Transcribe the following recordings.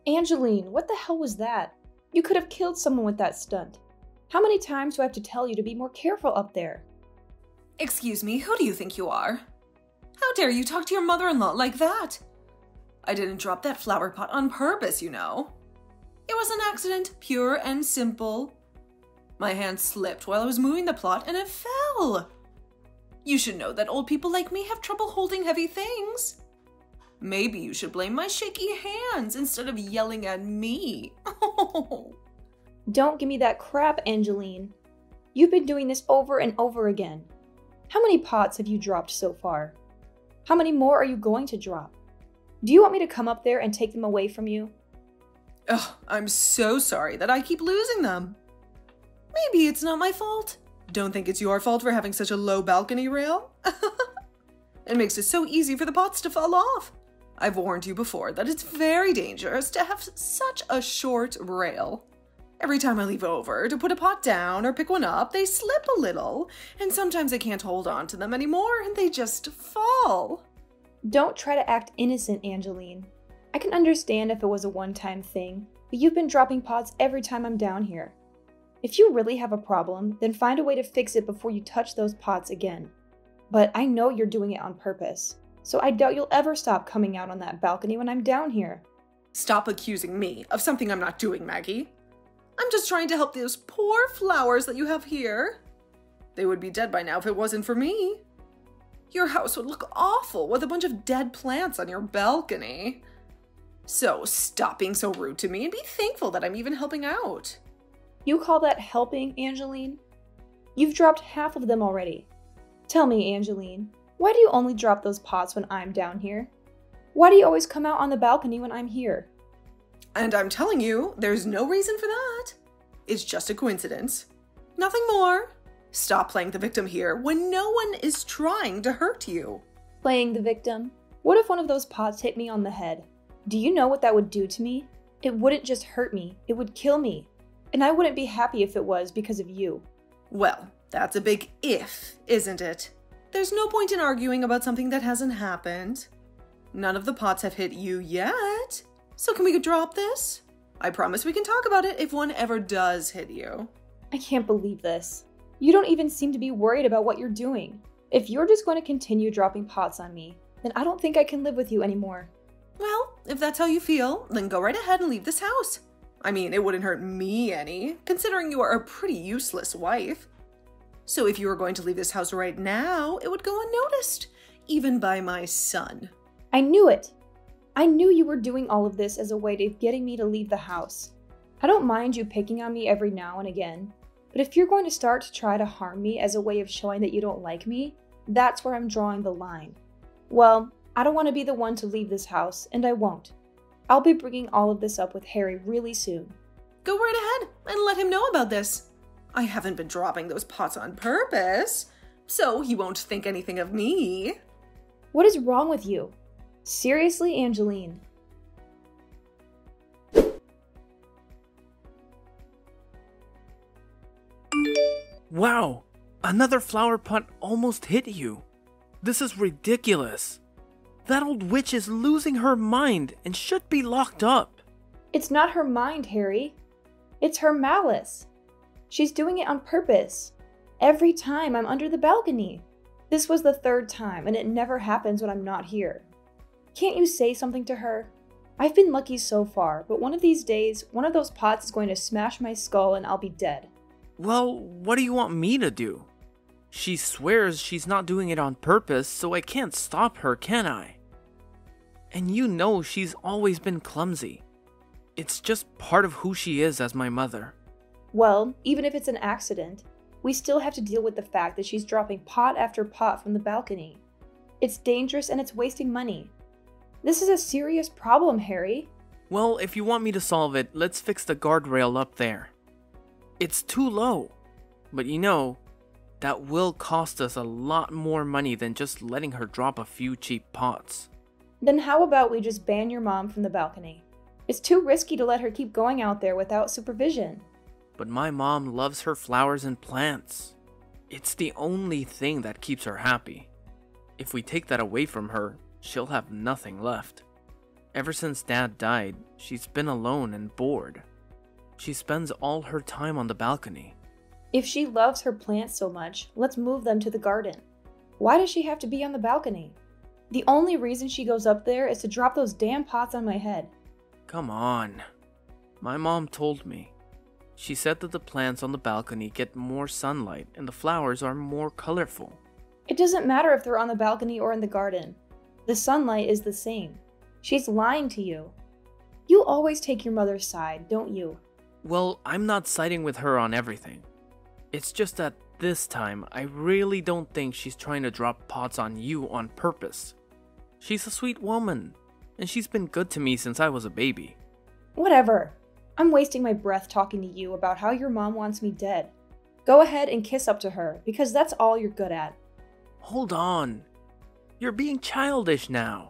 Angeline, what the hell was that? You could have killed someone with that stunt. How many times do I have to tell you to be more careful up there? Excuse me, who do you think you are? How dare you talk to your mother-in-law like that? I didn't drop that flower pot on purpose, you know. It was an accident, pure and simple. My hand slipped while I was moving the plot and it fell. You should know that old people like me have trouble holding heavy things. Maybe you should blame my shaky hands instead of yelling at me. Don't give me that crap, Angeline. You've been doing this over and over again. How many pots have you dropped so far? How many more are you going to drop? Do you want me to come up there and take them away from you? Ugh, I'm so sorry that I keep losing them. Maybe it's not my fault. Don't think it's your fault for having such a low balcony rail. It makes it so easy for the pots to fall off. I've warned you before that it's very dangerous to have such a short rail. Every time I leave over to put a pot down or pick one up, they slip a little, and sometimes I can't hold on to them anymore and they just fall. Don't try to act innocent, Angeline. I can understand if it was a one-time thing, but you've been dropping pots every time I'm down here. If you really have a problem, then find a way to fix it before you touch those pots again. But I know you're doing it on purpose, so I doubt you'll ever stop coming out on that balcony when I'm down here. Stop accusing me of something I'm not doing, Maggie. I'm just trying to help those poor flowers that you have here. They would be dead by now if it wasn't for me. Your house would look awful with a bunch of dead plants on your balcony. So stop being so rude to me and be thankful that I'm even helping out. You call that helping, Angeline? You've dropped half of them already. Tell me, Angeline, why do you only drop those pots when I'm down here? Why do you always come out on the balcony when I'm here? And I'm telling you, there's no reason for that. It's just a coincidence. Nothing more. Stop playing the victim here when no one is trying to hurt you. Playing the victim? What if one of those pots hit me on the head? Do you know what that would do to me? It wouldn't just hurt me, it would kill me. And I wouldn't be happy if it was because of you. Well, that's a big if, isn't it? There's no point in arguing about something that hasn't happened. None of the pots have hit you yet. So can we drop this? I promise we can talk about it if one ever does hit you. I can't believe this. You don't even seem to be worried about what you're doing. If you're just going to continue dropping pots on me, then I don't think I can live with you anymore. Well, if that's how you feel, then go right ahead and leave this house. I mean, it wouldn't hurt me any, considering you are a pretty useless wife. So if you were going to leave this house right now, it would go unnoticed, even by my son. I knew it! I knew you were doing all of this as a way of getting me to leave the house. I don't mind you picking on me every now and again, but if you're going to start to try to harm me as a way of showing that you don't like me, that's where I'm drawing the line. Well, I don't want to be the one to leave this house, and I won't. I'll be bringing all of this up with Harry really soon. Go right ahead and let him know about this. I haven't been dropping those pots on purpose, so he won't think anything of me. What is wrong with you? Seriously, Angeline? Wow! Another flower pot almost hit you. This is ridiculous. That old witch is losing her mind and should be locked up. It's not her mind, Harry. It's her malice. She's doing it on purpose. Every time I'm under the balcony. This was the third time, and it never happens when I'm not here. Can't you say something to her? I've been lucky so far, but one of these days, one of those pots is going to smash my skull and I'll be dead. Well, what do you want me to do? She swears she's not doing it on purpose, so I can't stop her, can I? And you know she's always been clumsy. It's just part of who she is as my mother. Well, even if it's an accident, we still have to deal with the fact that she's dropping pot after pot from the balcony. It's dangerous and it's wasting money. This is a serious problem, Harry. Well, if you want me to solve it, let's fix the guardrail up there. It's too low. But you know, that will cost us a lot more money than just letting her drop a few cheap pots. Then how about we just ban your mom from the balcony? It's too risky to let her keep going out there without supervision. But my mom loves her flowers and plants. It's the only thing that keeps her happy. If we take that away from her, she'll have nothing left. Ever since Dad died, she's been alone and bored. She spends all her time on the balcony. If she loves her plants so much, let's move them to the garden. Why does she have to be on the balcony? The only reason she goes up there is to drop those damn pots on my head. Come on. My mom told me. She said that the plants on the balcony get more sunlight and the flowers are more colorful. It doesn't matter if they're on the balcony or in the garden. The sunlight is the same. She's lying to you. You always take your mother's side, don't you? Well, I'm not siding with her on everything. It's just that this time, I really don't think she's trying to drop pots on you on purpose. She's a sweet woman, and she's been good to me since I was a baby. Whatever. I'm wasting my breath talking to you about how your mom wants me dead. Go ahead and kiss up to her, because that's all you're good at. Hold on. You're being childish now.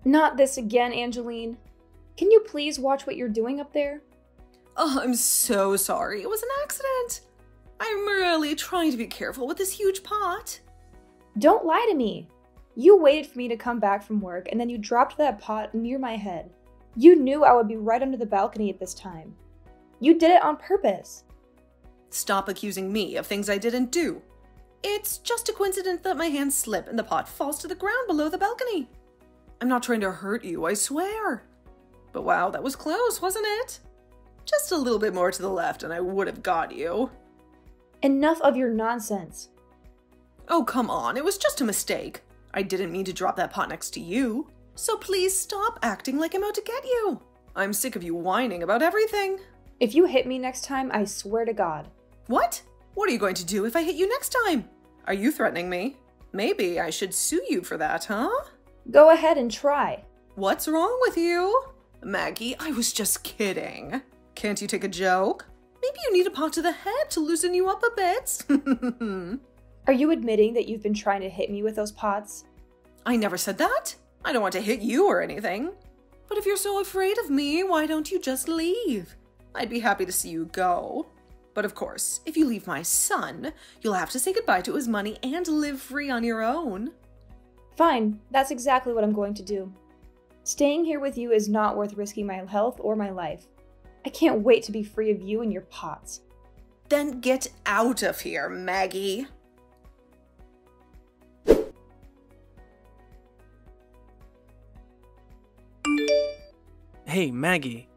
Not this again, Angeline. Can you please watch what you're doing up there? Oh, I'm so sorry. It was an accident. I'm really trying to be careful with this huge pot. Don't lie to me. You waited for me to come back from work and then you dropped that pot near my head. You knew I would be right under the balcony at this time. You did it on purpose. Stop accusing me of things I didn't do. It's just a coincidence that my hands slip and the pot falls to the ground below the balcony. I'm not trying to hurt you, I swear. But wow, that was close, wasn't it? Just a little bit more to the left and I would have got you. Enough of your nonsense. Oh, come on, it was just a mistake. I didn't mean to drop that pot next to you. So please stop acting like I'm out to get you. I'm sick of you whining about everything. If you hit me next time, I swear to God. What? What are you going to do if I hit you next time? Are you threatening me? Maybe I should sue you for that, huh? Go ahead and try. What's wrong with you? Maggie, I was just kidding. Can't you take a joke? Maybe you need a pot to the head to loosen you up a bit. Are you admitting that you've been trying to hit me with those pots? I never said that. I don't want to hit you or anything. But if you're so afraid of me, why don't you just leave? I'd be happy to see you go. But of course, if you leave my son, you'll have to say goodbye to his money and live free on your own. Fine, that's exactly what I'm going to do. Staying here with you is not worth risking my health or my life. I can't wait to be free of you and your pots. Then get out of here, Maggie. Hey, Maggie.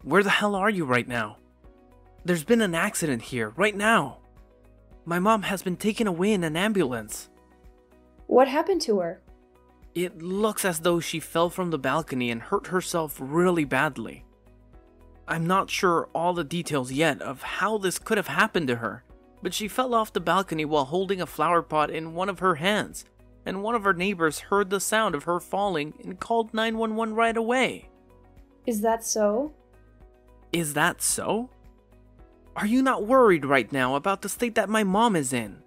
Where the hell are you right now? There's been an accident here, right now. My mom has been taken away in an ambulance. What happened to her? It looks as though she fell from the balcony and hurt herself really badly. I'm not sure all the details yet of how this could have happened to her, but she fell off the balcony while holding a flower pot in one of her hands, and one of her neighbors heard the sound of her falling and called 911 right away. Is that so? Is that so? Are you not worried right now about the state that my mom is in?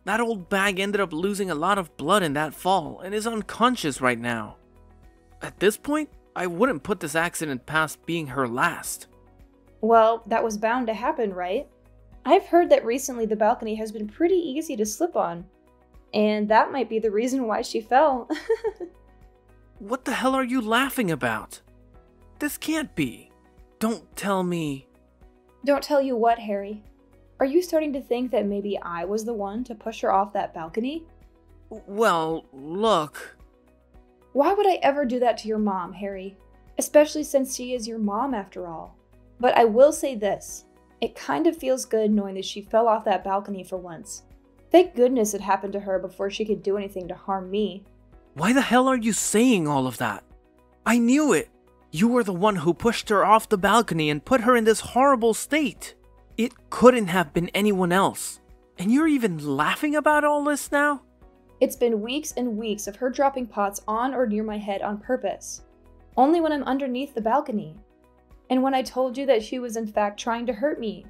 That old bag ended up losing a lot of blood in that fall and is unconscious right now. At this point, I wouldn't put this accident past being her last. Well, that was bound to happen, right? I've heard that recently the balcony has been pretty easy to slip on. And that might be the reason why she fell. What the hell are you laughing about? This can't be. Don't tell me. Don't tell you what, Harry. Are you starting to think that maybe I was the one to push her off that balcony? Well, look. Why would I ever do that to your mom, Harry? Especially since she is your mom after all. But I will say this. It kind of feels good knowing that she fell off that balcony for once. Thank goodness it happened to her before she could do anything to harm me. Why the hell are you saying all of that? I knew it. You were the one who pushed her off the balcony and put her in this horrible state. It couldn't have been anyone else. And you're even laughing about all this now? It's been weeks and weeks of her dropping pots on or near my head on purpose. Only when I'm underneath the balcony. And when I told you that she was in fact trying to hurt me.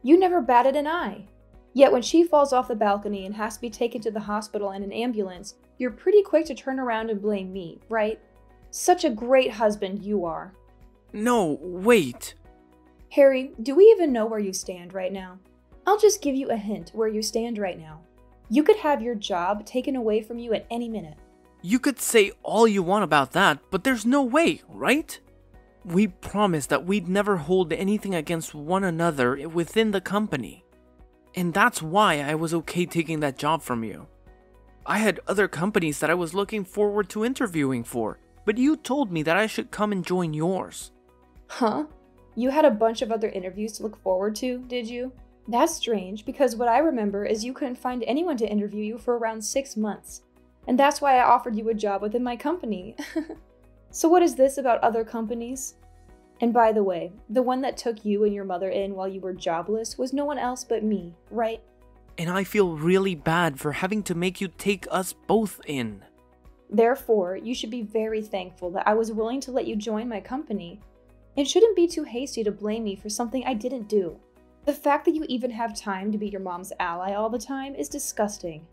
You never batted an eye. Yet when she falls off the balcony and has to be taken to the hospital in an ambulance, you're pretty quick to turn around and blame me, right? Such a great husband you are. No, wait. Harry, do we even know where you stand right now? I'll just give you a hint where you stand right now. You could have your job taken away from you at any minute. You could say all you want about that, but there's no way, right? We promised that we'd never hold anything against one another within the company. And that's why I was okay taking that job from you. I had other companies that I was looking forward to interviewing for, but you told me that I should come and join yours. Huh? You had a bunch of other interviews to look forward to, did you? That's strange, because what I remember is you couldn't find anyone to interview you for around 6 months. And that's why I offered you a job within my company. So what is this about other companies? And by the way, the one that took you and your mother in while you were jobless was no one else but me, right? And I feel really bad for having to make you take us both in. Therefore, you should be very thankful that I was willing to let you join my company. And shouldn't be too hasty to blame me for something I didn't do. The fact that you even have time to be your mom's ally all the time is disgusting.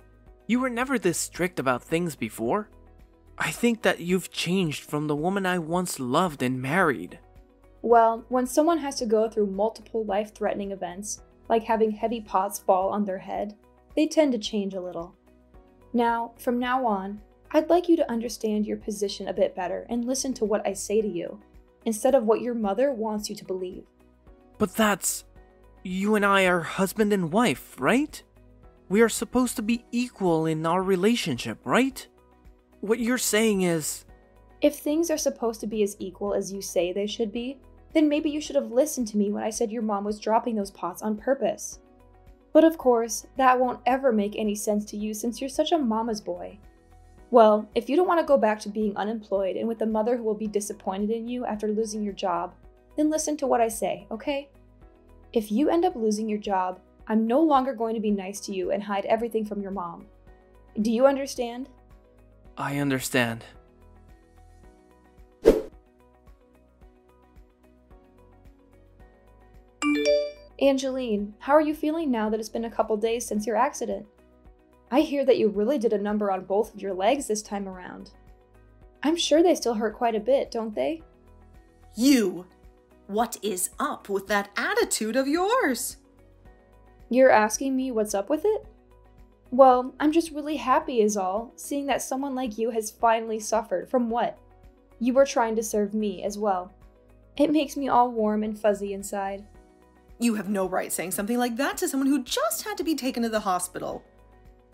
You were never this strict about things before. I think that you've changed from the woman I once loved and married. Well, when someone has to go through multiple life-threatening events, like having heavy pots fall on their head, they tend to change a little. Now, from now on, I'd like you to understand your position a bit better and listen to what I say to you, instead of what your mother wants you to believe. But that's... You and I are husband and wife, right? We are supposed to be equal in our relationship, right? What you're saying is... If things are supposed to be as equal as you say they should be, then maybe you should have listened to me when I said your mom was dropping those pots on purpose. But of course, that won't ever make any sense to you since you're such a mama's boy. Well, if you don't want to go back to being unemployed and with a mother who will be disappointed in you after losing your job, then listen to what I say, okay? If you end up losing your job, I'm no longer going to be nice to you and hide everything from your mom. Do you understand? I understand. Angeline, how are you feeling now that it's been a couple days since your accident? I hear that you really did a number on both of your legs this time around. I'm sure they still hurt quite a bit, don't they? You! What is up with that attitude of yours? You're asking me what's up with it? Well, I'm just really happy is all, seeing that someone like you has finally suffered from what? You were trying to serve me as well. It makes me all warm and fuzzy inside. You have no right saying something like that to someone who just had to be taken to the hospital.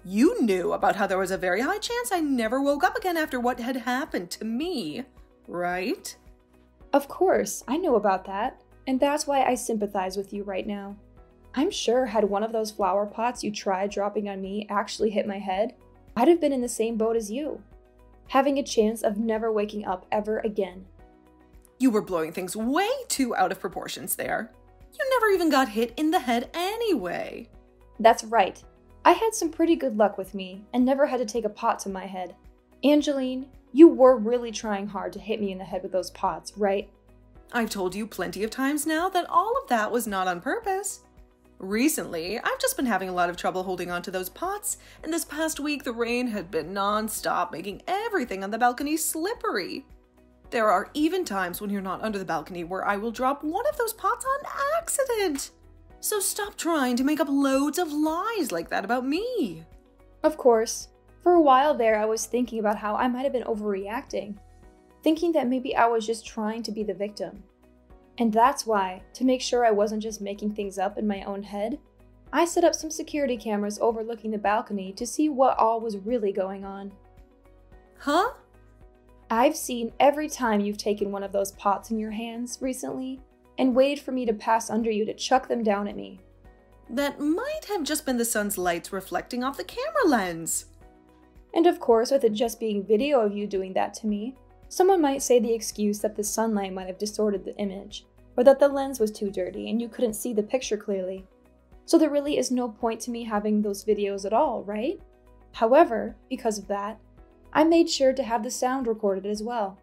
You knew about how there was a very high chance I never woke up again after what had happened to me, right? Of course, I know about that, and that's why I sympathize with you right now. I'm sure had one of those flower pots you tried dropping on me actually hit my head, I'd have been in the same boat as you, having a chance of never waking up ever again. You were blowing things way too out of proportions there. You never even got hit in the head anyway. That's right. I had some pretty good luck with me and never had to take a pot to my head. Angeline, you were really trying hard to hit me in the head with those pots, right? I've told you plenty of times now that all of that was not on purpose. Recently, I've just been having a lot of trouble holding on to those pots, and this past week the rain had been non-stop, making everything on the balcony slippery. There are even times when you're not under the balcony where I will drop one of those pots on accident. So stop trying to make up loads of lies like that about me. Of course. For a while there, I was thinking about how I might have been overreacting, thinking that maybe I was just trying to be the victim. And that's why, to make sure I wasn't just making things up in my own head, I set up some security cameras overlooking the balcony to see what all was really going on. Huh? I've seen every time you've taken one of those pots in your hands recently and waited for me to pass under you to chuck them down at me. That might have just been the sun's lights reflecting off the camera lens. And of course, with it just being video of you doing that to me, someone might say the excuse that the sunlight might have distorted the image, or that the lens was too dirty and you couldn't see the picture clearly. So there really is no point to me having those videos at all, right? However, because of that, I made sure to have the sound recorded as well.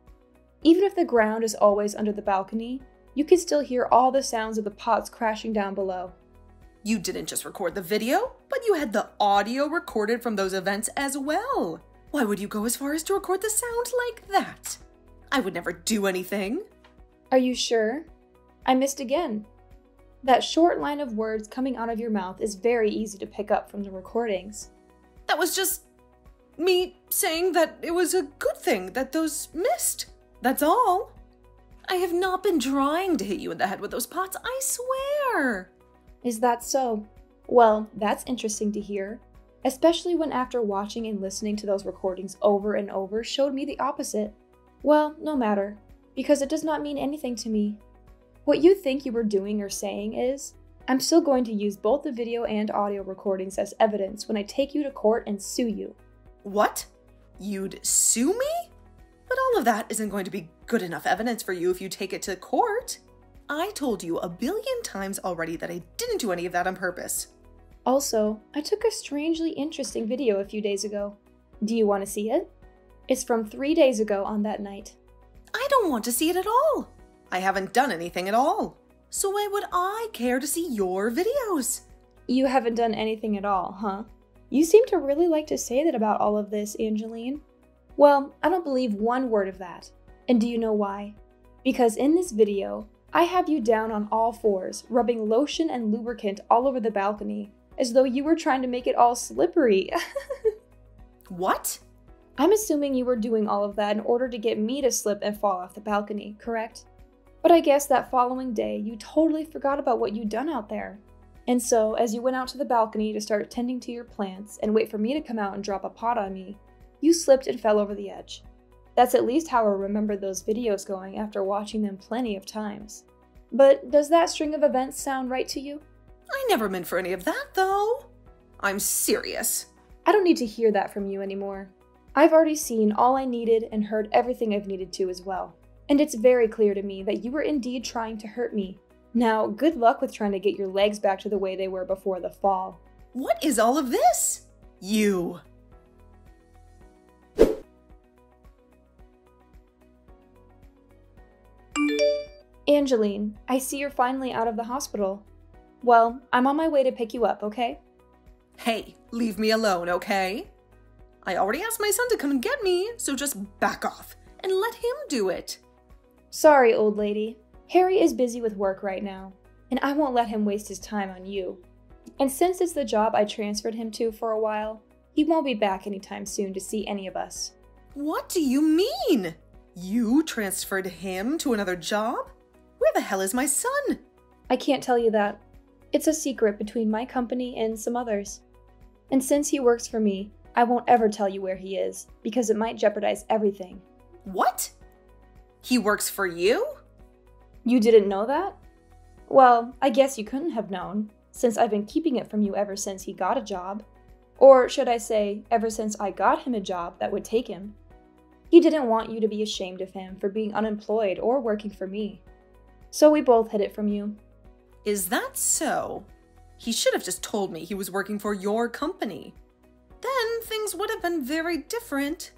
Even if the ground is always under the balcony, you can still hear all the sounds of the pots crashing down below. You didn't just record the video, but you had the audio recorded from those events as well. Why would you go as far as to record the sound like that? I would never do anything. Are you sure? I missed again. That short line of words coming out of your mouth is very easy to pick up from the recordings. That was just me saying that it was a good thing that those missed. That's all. I have not been trying to hit you in the head with those pots, I swear. Is that so? Well, that's interesting to hear, especially when after watching and listening to those recordings over and over showed me the opposite. Well, no matter, because it does not mean anything to me. What you think you were doing or saying is, I'm still going to use both the video and audio recordings as evidence when I take you to court and sue you. What? You'd sue me? But all of that isn't going to be good enough evidence for you if you take it to court. I told you a billion times already that I didn't do any of that on purpose. Also, I took a strangely interesting video a few days ago. Do you want to see it? It's from 3 days ago on that night. I don't want to see it at all. I haven't done anything at all. So why would I care to see your videos? You haven't done anything at all, huh? You seem to really like to say that about all of this, Angeline. Well, I don't believe one word of that. And do you know why? Because in this video, I have you down on all fours, rubbing lotion and lubricant all over the balcony, as though you were trying to make it all slippery. What? I'm assuming you were doing all of that in order to get me to slip and fall off the balcony, correct? But I guess that following day, you totally forgot about what you'd done out there. And so, as you went out to the balcony to start tending to your plants and wait for me to come out and drop a pot on me, you slipped and fell over the edge. That's at least how I remember those videos going after watching them plenty of times. But does that string of events sound right to you? I never meant for any of that, though. I'm serious. I don't need to hear that from you anymore. I've already seen all I needed and heard everything I've needed to as well. And it's very clear to me that you were indeed trying to hurt me. Now, good luck with trying to get your legs back to the way they were before the fall. What is all of this? You. Angeline, I see you're finally out of the hospital. Well, I'm on my way to pick you up, okay? Hey, leave me alone, okay? I already asked my son to come and get me, so just back off and let him do it. Sorry, old lady. Harry is busy with work right now, and I won't let him waste his time on you. And since it's the job I transferred him to for a while, he won't be back anytime soon to see any of us. What do you mean? You transferred him to another job? Where the hell is my son? I can't tell you that. It's a secret between my company and some others. And since he works for me, I won't ever tell you where he is, because it might jeopardize everything. What? He works for you? You didn't know that? Well, I guess you couldn't have known, since I've been keeping it from you ever since he got a job. Or should I say, ever since I got him a job that would take him. He didn't want you to be ashamed of him for being unemployed or working for me. So we both hid it from you. Is that so? He should have just told me he was working for your company. Then things would have been very different.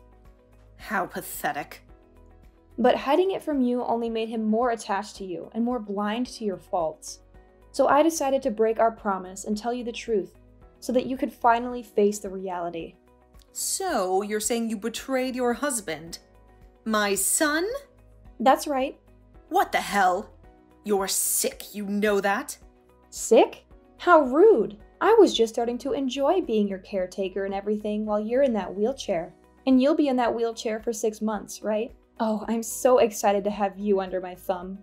How pathetic. But hiding it from you only made him more attached to you and more blind to your faults. So I decided to break our promise and tell you the truth, so that you could finally face the reality. So you're saying you betrayed your husband? My son? That's right. What the hell? You're sick, you know that? Sick? How rude. I was just starting to enjoy being your caretaker and everything while you're in that wheelchair. And you'll be in that wheelchair for 6 months, right? Oh, I'm so excited to have you under my thumb.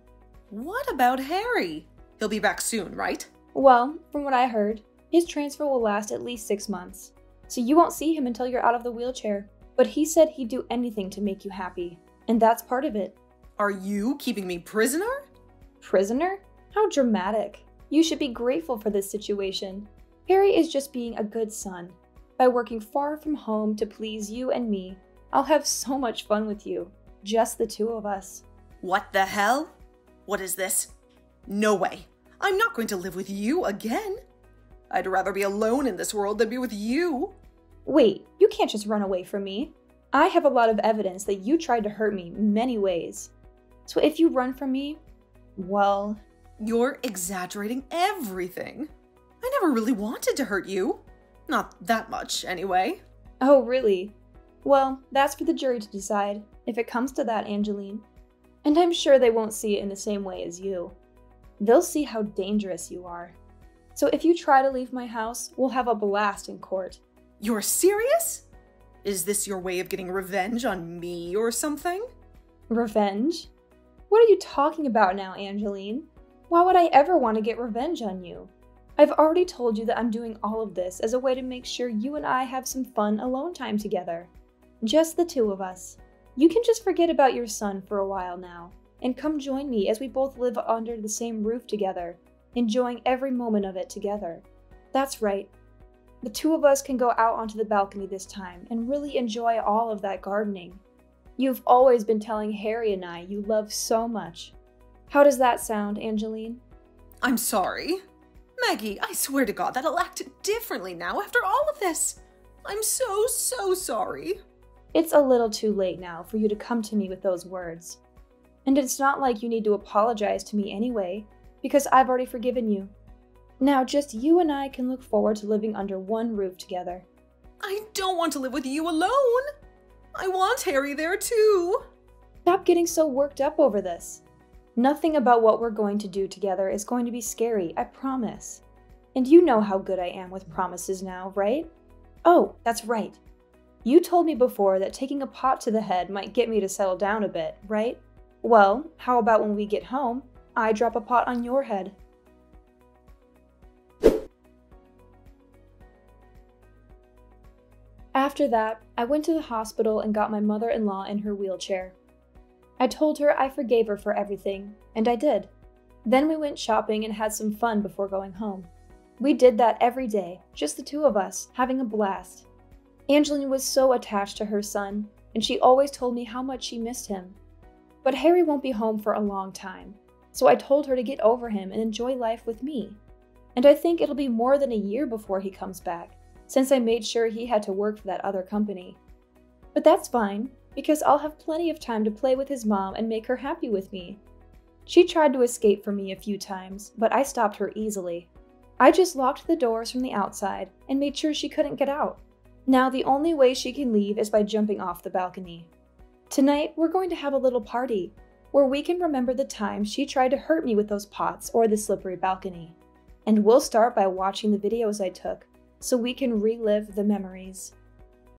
What about Harry? He'll be back soon, right? Well, from what I heard, his transfer will last at least 6 months. So you won't see him until you're out of the wheelchair. But he said he'd do anything to make you happy. And that's part of it. Are you keeping me prisoner? Prisoner? How dramatic. You should be grateful for this situation. Harry is just being a good son. By working far from home to please you and me, I'll have so much fun with you. Just the two of us. What the hell? What is this? No way. I'm not going to live with you again. I'd rather be alone in this world than be with you. Wait, you can't just run away from me. I have a lot of evidence that you tried to hurt me many ways. So if you run from me, well... You're exaggerating everything. I never really wanted to hurt you. Not that much, anyway. Oh, really? Well, that's for the jury to decide, if it comes to that, Angeline. And I'm sure they won't see it in the same way as you. They'll see how dangerous you are. So if you try to leave my house, we'll have a blast in court. You're serious? Is this your way of getting revenge on me or something? Revenge? What are you talking about now, Angeline? Why would I ever want to get revenge on you? I've already told you that I'm doing all of this as a way to make sure you and I have some fun alone time together. Just the two of us. You can just forget about your son for a while now, and come join me as we both live under the same roof together, enjoying every moment of it together. That's right. The two of us can go out onto the balcony this time and really enjoy all of that gardening. You've always been telling Harry and I you love so much. How does that sound, Angeline? I'm sorry. Maggie, I swear to God that I'll act differently now after all of this. I'm so sorry. It's a little too late now for you to come to me with those words. And it's not like you need to apologize to me anyway, because I've already forgiven you. Now just you and I can look forward to living under one roof together. I don't want to live with you alone. I want Harry there too. Stop getting so worked up over this. Nothing about what we're going to do together is going to be scary, I promise. And you know how good I am with promises now, right? Oh, that's right. You told me before that taking a pot to the head might get me to settle down a bit, right? Well, how about when we get home, I drop a pot on your head? After that, I went to the hospital and got my mother-in-law in her wheelchair. I told her I forgave her for everything, and I did. Then we went shopping and had some fun before going home. We did that every day, just the two of us, having a blast. Angeline was so attached to her son, and she always told me how much she missed him. But Harry won't be home for a long time, so I told her to get over him and enjoy life with me. And I think it'll be more than a year before he comes back, since I made sure he had to work for that other company. But that's fine, because I'll have plenty of time to play with his mom and make her happy with me. She tried to escape from me a few times, but I stopped her easily. I just locked the doors from the outside and made sure she couldn't get out. Now the only way she can leave is by jumping off the balcony. Tonight, we're going to have a little party, where we can remember the time she tried to hurt me with those pots or the slippery balcony. And we'll start by watching the videos I took, so we can relive the memories.